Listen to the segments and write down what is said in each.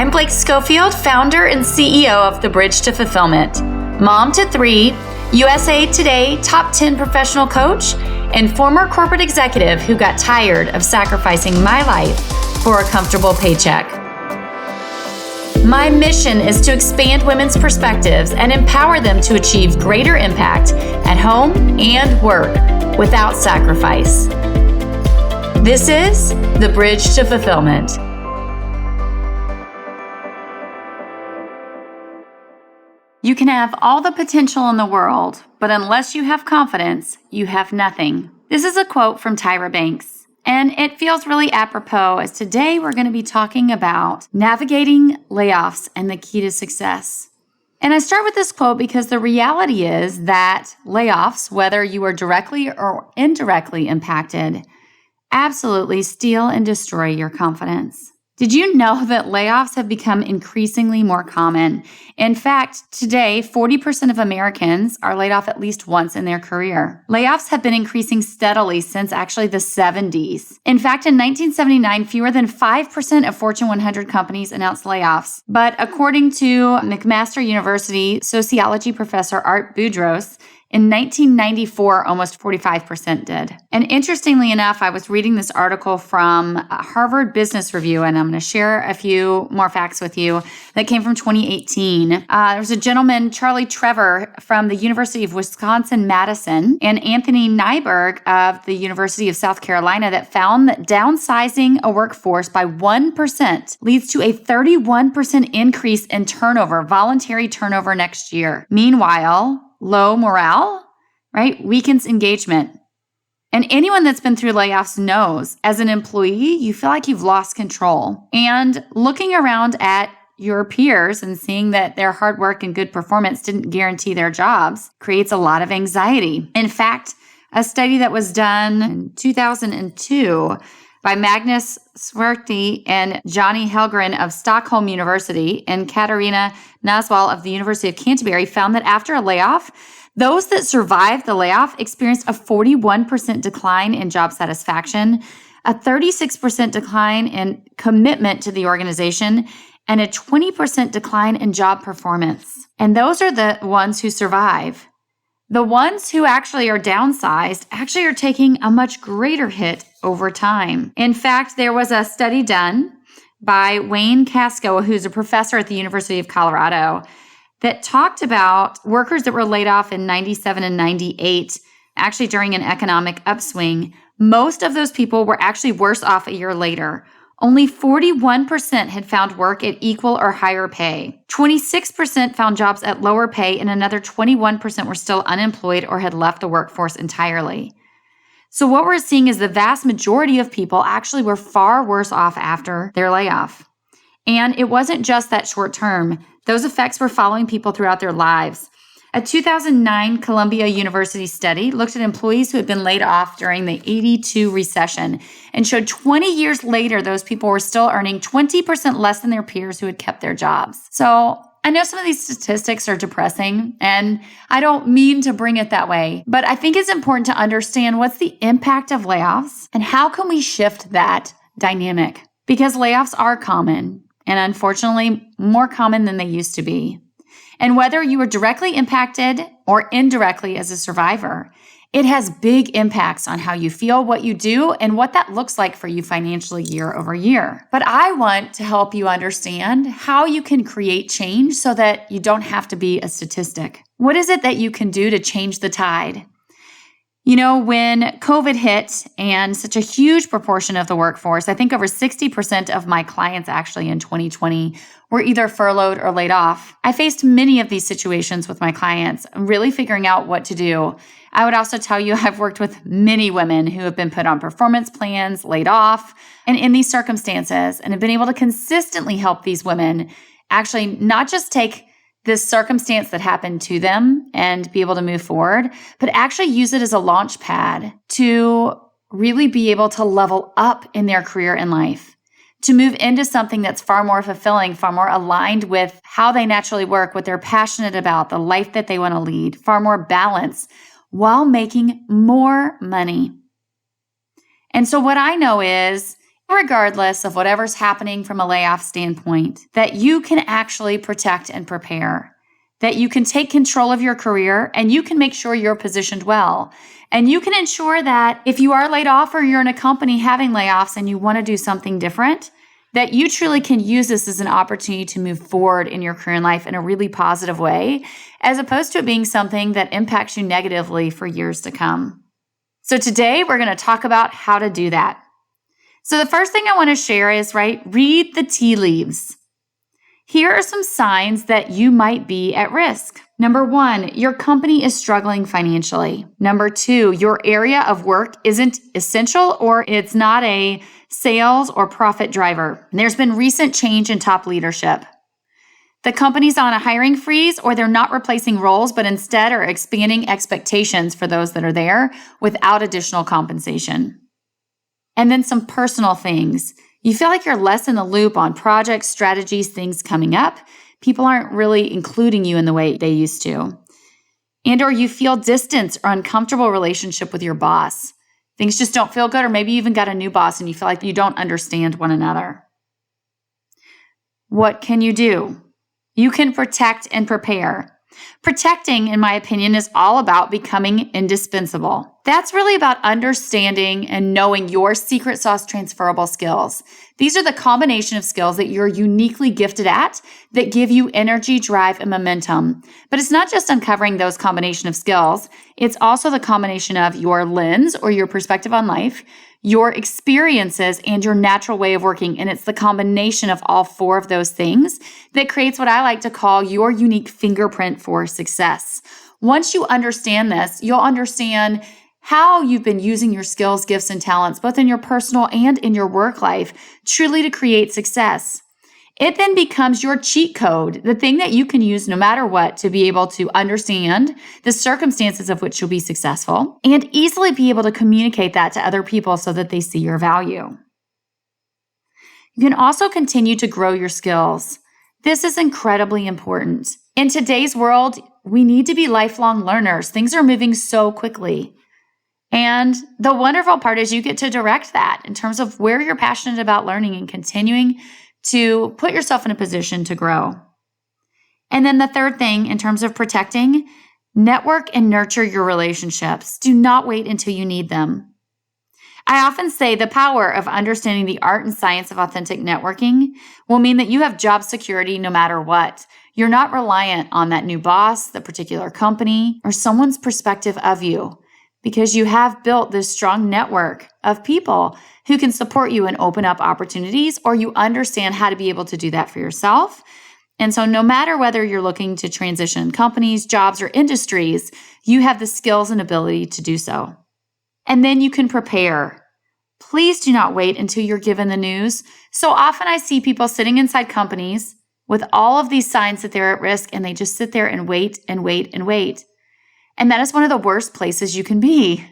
I'm Blake Schofield, founder and CEO of The Bridge to Fulfillment, mom to 3, USA Today top 10 professional coach, and former corporate executive who got tired of sacrificing my life for a comfortable paycheck. My mission is to expand women's perspectives and empower them to achieve greater impact at home and work without sacrifice. This is The Bridge to Fulfillment. You can have all the potential in the world, but unless you have confidence, you have nothing. This is a quote from Tyra Banks, and it feels really apropos as today we're going to be talking about navigating layoffs and the key to success. And I start with this quote because the reality is that layoffs, whether you are directly or indirectly impacted, absolutely steal and destroy your confidence. Did you know that layoffs have become increasingly more common? In fact, today, 40% of Americans are laid off at least once in their career. Layoffs have been increasing steadily since actually the 70s. In fact, in 1979, fewer than 5% of Fortune 100 companies announced layoffs. But according to McMaster University sociology professor Art Boudros, in 1994, almost 45% did. And interestingly enough, I was reading this article from Harvard Business Review, and I'm going to share a few more facts with you that came from 2018. There was a gentleman, Charlie Trevor, from the University of Wisconsin-Madison, and Anthony Nyberg of the University of South Carolina that found that downsizing a workforce by 1% leads to a 31% increase in turnover, voluntary turnover next year. Meanwhile, low morale, right, weakens engagement. And anyone that's been through layoffs knows, as an employee, you feel like you've lost control. And looking around at your peers and seeing that their hard work and good performance didn't guarantee their jobs creates a lot of anxiety. In fact, a study that was done in 2002 by Magnus Swerty and Johnny Helgren of Stockholm University and Katarina Naswal of the University of Canterbury found that after a layoff, those that survived the layoff experienced a 41% decline in job satisfaction, a 36% decline in commitment to the organization, and a 20% decline in job performance. And those are the ones who survive. The ones who actually are downsized actually are taking a much greater hit over time. In fact, there was a study done by Wayne Casco, who's a professor at the University of Colorado, that talked about workers that were laid off in 97 and 98, actually during an economic upswing. Most of those people were actually worse off a year later. Only 41% had found work at equal or higher pay. 26% found jobs at lower pay, and another 21% were still unemployed or had left the workforce entirely. So what we're seeing is the vast majority of people actually were far worse off after their layoff. And it wasn't just that short term. Those effects were following people throughout their lives. A 2009 Columbia University study looked at employees who had been laid off during the 82 recession and showed 20 years later, those people were still earning 20% less than their peers who had kept their jobs. So I know some of these statistics are depressing, and I don't mean to bring it that way, but I think it's important to understand what's the impact of layoffs and how can we shift that dynamic? Because layoffs are common, and unfortunately more common than they used to be. And whether you are directly impacted or indirectly as a survivor, it has big impacts on how you feel, what you do, and what that looks like for you financially year over year. But I want to help you understand how you can create change so that you don't have to be a statistic. What is it that you can do to change the tide? You know, when COVID hit and such a huge proportion of the workforce, I think over 60% of my clients actually in 2020 were either furloughed or laid off. I faced many of these situations with my clients, really figuring out what to do. I would also tell you I've worked with many women who have been put on performance plans, laid off, and in these circumstances, and have been able to consistently help these women actually not just take this circumstance that happened to them and be able to move forward, but actually use it as a launch pad to really be able to level up in their career and life, to move into something that's far more fulfilling, far more aligned with how they naturally work, what they're passionate about, the life that they want to lead, far more balance while making more money. And so what I know is regardless of whatever's happening from a layoff standpoint, that you can actually protect and prepare, that you can take control of your career and you can make sure you're positioned well. And you can ensure that if you are laid off or you're in a company having layoffs and you want to do something different, that you truly can use this as an opportunity to move forward in your career and life in a really positive way, as opposed to it being something that impacts you negatively for years to come. So today we're going to talk about how to do that. So the first thing I want to share is, read the tea leaves. Here are some signs that you might be at risk. Number 1, your company is struggling financially. Number 2, your area of work isn't essential or it's not a sales or profit driver. There's been recent change in top leadership. The company's on a hiring freeze, or they're not replacing roles, but instead are expanding expectations for those that are there without additional compensation. And then some personal things. You feel like you're less in the loop on projects, strategies, things coming up. People aren't really including you in the way they used to. And or you feel distance or uncomfortable relationship with your boss. Things just don't feel good, or maybe you even got a new boss and you feel like you don't understand one another. What can you do? You can protect and prepare. Protecting, in my opinion, is all about becoming indispensable. That's really about understanding and knowing your secret sauce transferable skills. These are the combination of skills that you're uniquely gifted at that give you energy, drive, and momentum. But it's not just uncovering those combination of skills. It's also the combination of your lens or your perspective on life, your experiences, and your natural way of working. And it's the combination of all 4 of those things that creates what I like to call your unique fingerprint for success. Once you understand this, you'll understand how you've been using your skills, gifts, and talents, both in your personal and in your work life, truly to create success. It then becomes your cheat code, the thing that you can use no matter what to be able to understand the circumstances of which you'll be successful and easily be able to communicate that to other people so that they see your value. You can also continue to grow your skills. This is incredibly important. In today's world, we need to be lifelong learners. Things are moving so quickly. And the wonderful part is you get to direct that in terms of where you're passionate about learning and continuing to put yourself in a position to grow. And then the third thing, in terms of protecting, network and nurture your relationships. Do not wait until you need them. I often say the power of understanding the art and science of authentic networking will mean that you have job security no matter what. You're not reliant on that new boss, the particular company, or someone's perspective of you, because you have built this strong network of people who can support you and open up opportunities, or you understand how to be able to do that for yourself. And so no matter whether you're looking to transition companies, jobs, or industries, you have the skills and ability to do so. And then you can prepare. Please do not wait until you're given the news. So often I see people sitting inside companies with all of these signs that they're at risk, and they just sit there and wait and wait and wait. And that is one of the worst places you can be,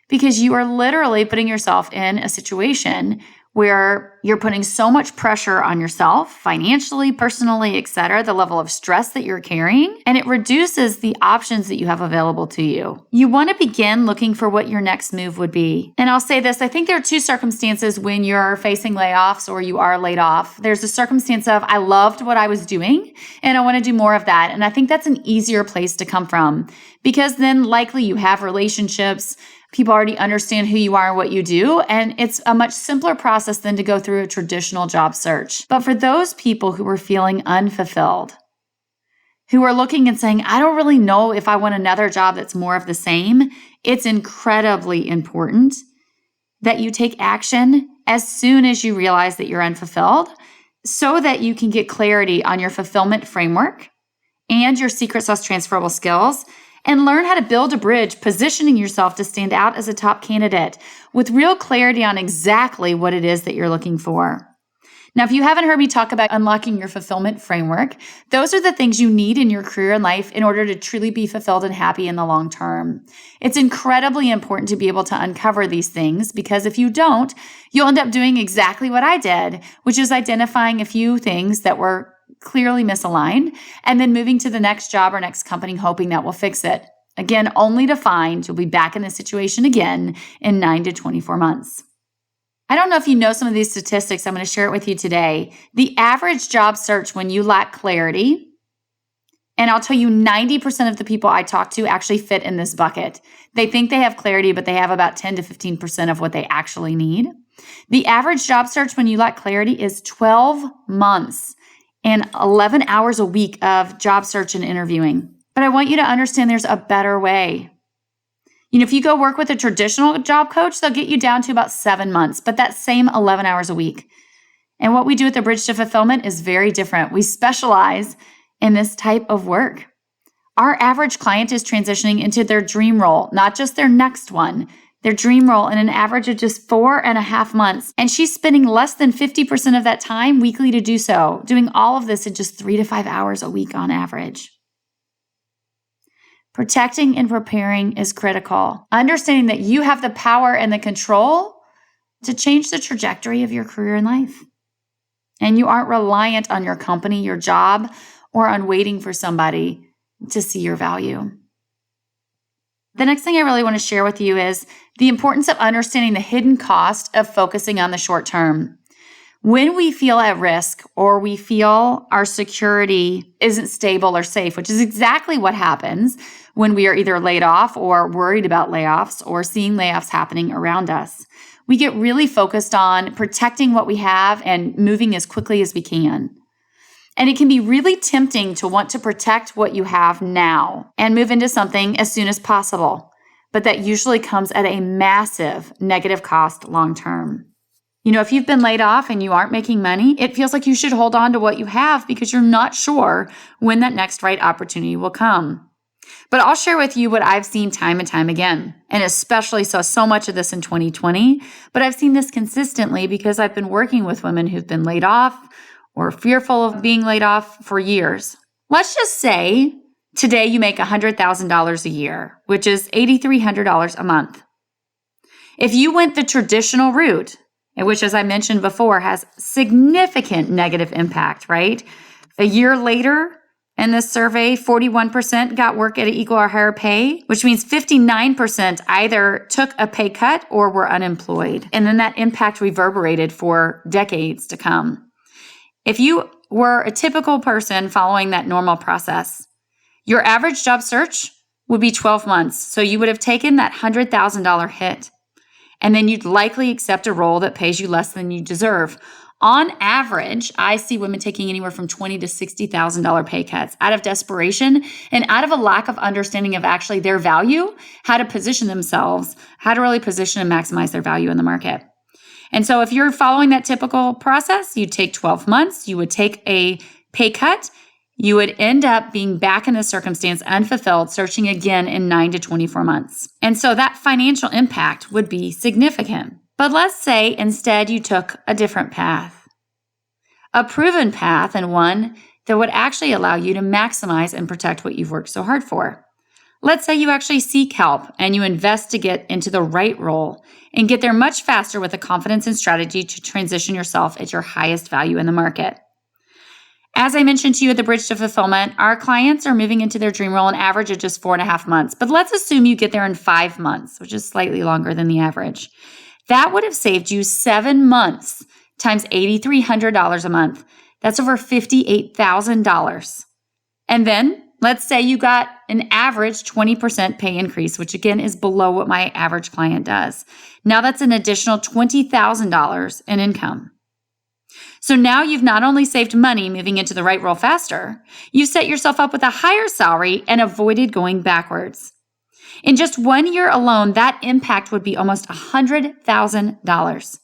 because you are literally putting yourself in a situation where you're putting so much pressure on yourself, financially, personally, etc., the level of stress that you're carrying, and it reduces the options that you have available to you. You want to begin looking for what your next move would be. And I'll say this, I think there are 2 circumstances when you're facing layoffs or you are laid off. There's the circumstance of, I loved what I was doing and I want to do more of that. And I think that's an easier place to come from, because then likely you have relationships. People already understand who you are and what you do, and it's a much simpler process than to go through a traditional job search. But for those people who are feeling unfulfilled, who are looking and saying, I don't really know if I want another job that's more of the same, it's incredibly important that you take action as soon as you realize that you're unfulfilled, so that you can get clarity on your fulfillment framework and your secret sauce transferable skills, and learn how to build a bridge, positioning yourself to stand out as a top candidate with real clarity on exactly what it is that you're looking for. Now, if you haven't heard me talk about unlocking your fulfillment framework, those are the things you need in your career and life in order to truly be fulfilled and happy in the long term. It's incredibly important to be able to uncover these things, because if you don't, you'll end up doing exactly what I did, which is identifying a few things that were clearly misaligned, and then moving to the next job or next company, hoping that will fix it. Again, only to find you'll be back in this situation again in 9 to 24 months. I don't know if you know some of these statistics. I'm going to share it with you today. The average job search when you lack clarity, and I'll tell you 90% of the people I talk to actually fit in this bucket. They think they have clarity, but they have about 10 to 15% of what they actually need. The average job search when you lack clarity is 12 months and 11 hours a week of job search and interviewing. But I want you to understand there's a better way. If you go work with a traditional job coach, they'll get you down to about 7 months, but that same 11 hours a week. And what we do at the Bridge to Fulfillment is very different. We specialize in this type of work. Our average client is transitioning into their dream role, not just their next one, their dream role in an average of just 4.5 months. And she's spending less than 50% of that time weekly to do so, doing all of this in just 3 to 5 hours a week on average. Protecting and preparing is critical. Understanding that you have the power and the control to change the trajectory of your career and life. And you aren't reliant on your company, your job, or on waiting for somebody to see your value. The next thing I really want to share with you is the importance of understanding the hidden cost of focusing on the short term. When we feel at risk or we feel our security isn't stable or safe, which is exactly what happens when we are either laid off or worried about layoffs or seeing layoffs happening around us, we get really focused on protecting what we have and moving as quickly as we can. And it can be really tempting to want to protect what you have now and move into something as soon as possible. But that usually comes at a massive negative cost long term. If you've been laid off and you aren't making money, it feels like you should hold on to what you have because you're not sure when that next right opportunity will come. But I'll share with you what I've seen time and time again, and especially saw so much of this in 2020, but I've seen this consistently because I've been working with women who've been laid off or fearful of being laid off for years. Let's just say today you make $100,000 a year, which is $8,300 a month. If you went the traditional route, which, as I mentioned before, has significant negative impact, right? A year later, in this survey, 41% got work at equal or higher pay, which means 59% either took a pay cut or were unemployed. And then that impact reverberated for decades to come. If you were a typical person following that normal process, your average job search would be 12 months. So you would have taken that $100,000 hit. And then you'd likely accept a role that pays you less than you deserve. On average, I see women taking anywhere from $20,000 to $60,000 pay cuts out of desperation and out of a lack of understanding of actually their value, how to position themselves, how to really position and maximize their value in the market. And so if you're following that typical process, you take 12 months, you would take a pay cut, you would end up being back in the circumstance unfulfilled, searching again in 9 to 24 months. And so that financial impact would be significant. But let's say instead you took a different path, a proven path and one that would actually allow you to maximize and protect what you've worked so hard for. Let's say you actually seek help and you invest to get into the right role and get there much faster with the confidence and strategy to transition yourself at your highest value in the market. As I mentioned to you at the Bridge to Fulfillment, our clients are moving into their dream role an average of just 4.5 months. But let's assume you get there in 5 months, which is slightly longer than the average. That would have saved you 7 months times $8,300 a month. That's over $58,000. And then let's say you got an average 20% pay increase, which again is below what my average client does. Now that's an additional $20,000 in income. So now you've not only saved money moving into the right role faster, you've set yourself up with a higher salary and avoided going backwards. In just 1 year alone, that impact would be almost $100,000.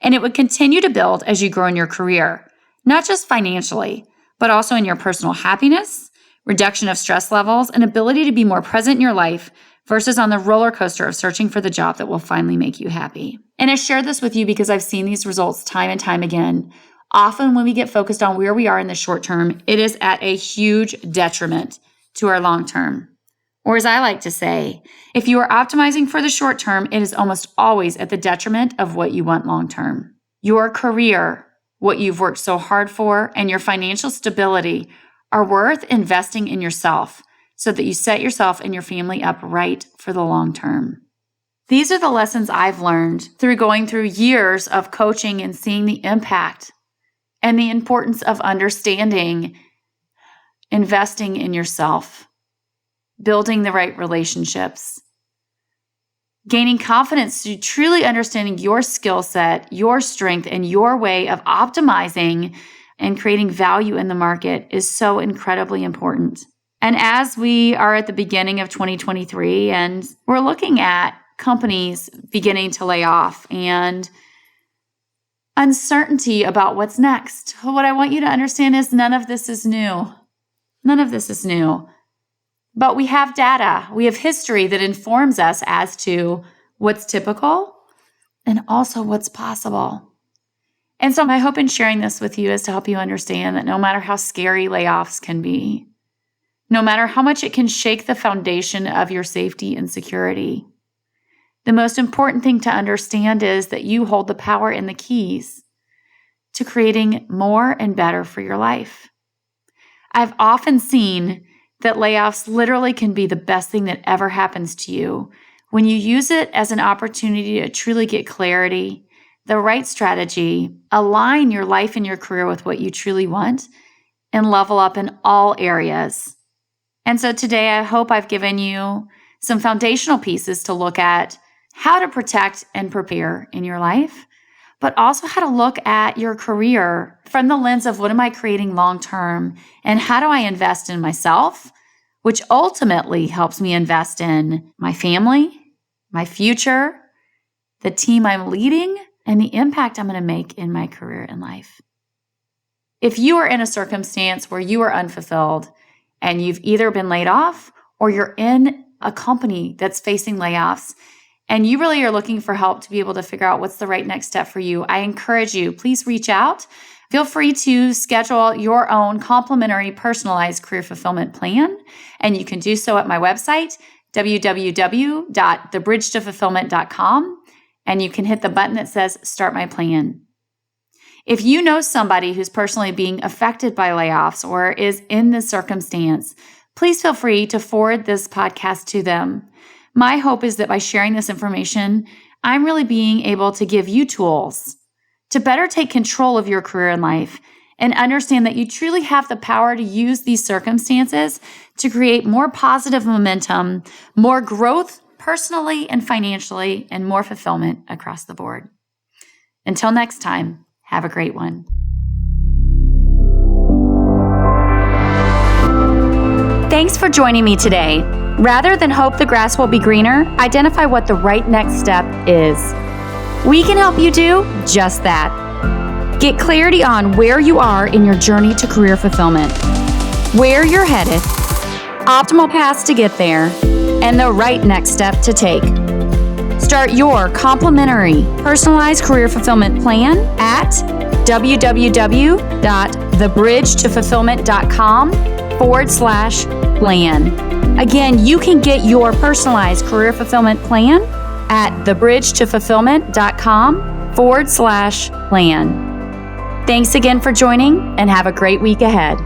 And it would continue to build as you grow in your career, not just financially, but also in your personal happiness, reduction of stress levels, and ability to be more present in your life versus on the roller coaster of searching for the job that will finally make you happy. And I share this with you because I've seen these results time and time again. Often when we get focused on where we are in the short term, it is at a huge detriment to our long term. Or as I like to say, if you are optimizing for the short term, it is almost always at the detriment of what you want long term. Your career, what you've worked so hard for, and your financial stability are worth investing in yourself so that you set yourself and your family up right for the long term. These are the lessons I've learned through going through years of coaching and seeing the impact and the importance of understanding, investing in yourself, building the right relationships, gaining confidence through truly understanding your skill set, your strength, and your way of optimizing and creating value in the market is so incredibly important. And as we are at the beginning of 2023 and we're looking at companies beginning to lay off and uncertainty about what's next, what I want you to understand is none of this is new. None of this is new. But we have data, we have history that informs us as to what's typical and also what's possible. And so my hope in sharing this with you is to help you understand that no matter how scary layoffs can be, no matter how much it can shake the foundation of your safety and security, the most important thing to understand is that you hold the power and the keys to creating more and better for your life. I've often seen that layoffs literally can be the best thing that ever happens to you when you use it as an opportunity to truly get clarity, the right strategy, align your life and your career with what you truly want, and level up in all areas. And so today, I hope I've given you some foundational pieces to look at how to protect and prepare in your life, but also how to look at your career from the lens of what am I creating long-term and how do I invest in myself, which ultimately helps me invest in my family, my future, the team I'm leading, and the impact I'm going to make in my career and life. If you are in a circumstance where you are unfulfilled and you've either been laid off or you're in a company that's facing layoffs, and you really are looking for help to be able to figure out what's the right next step for you, I encourage you, please reach out. Feel free to schedule your own complimentary personalized career fulfillment plan, and you can do so at my website, www.thebridgetofulfillment.com, and you can hit the button that says Start My Plan. If you know somebody who's personally being affected by layoffs or is in this circumstance, please feel free to forward this podcast to them. My hope is that by sharing this information, I'm really being able to give you tools to better take control of your career and life and understand that you truly have the power to use these circumstances to create more positive momentum, more growth personally and financially, and more fulfillment across the board. Until next time, have a great one. Thanks for joining me today. Rather than hope the grass will be greener, identify what the right next step is. We can help you do just that. Get clarity on where you are in your journey to career fulfillment, where you're headed, optimal paths to get there, and the right next step to take. Start your complimentary personalized career fulfillment plan at www.thebridgetofulfillment.com/plan. Again, you can get your personalized career fulfillment plan at thebridgetofulfillment.com/plan. Thanks again for joining and have a great week ahead.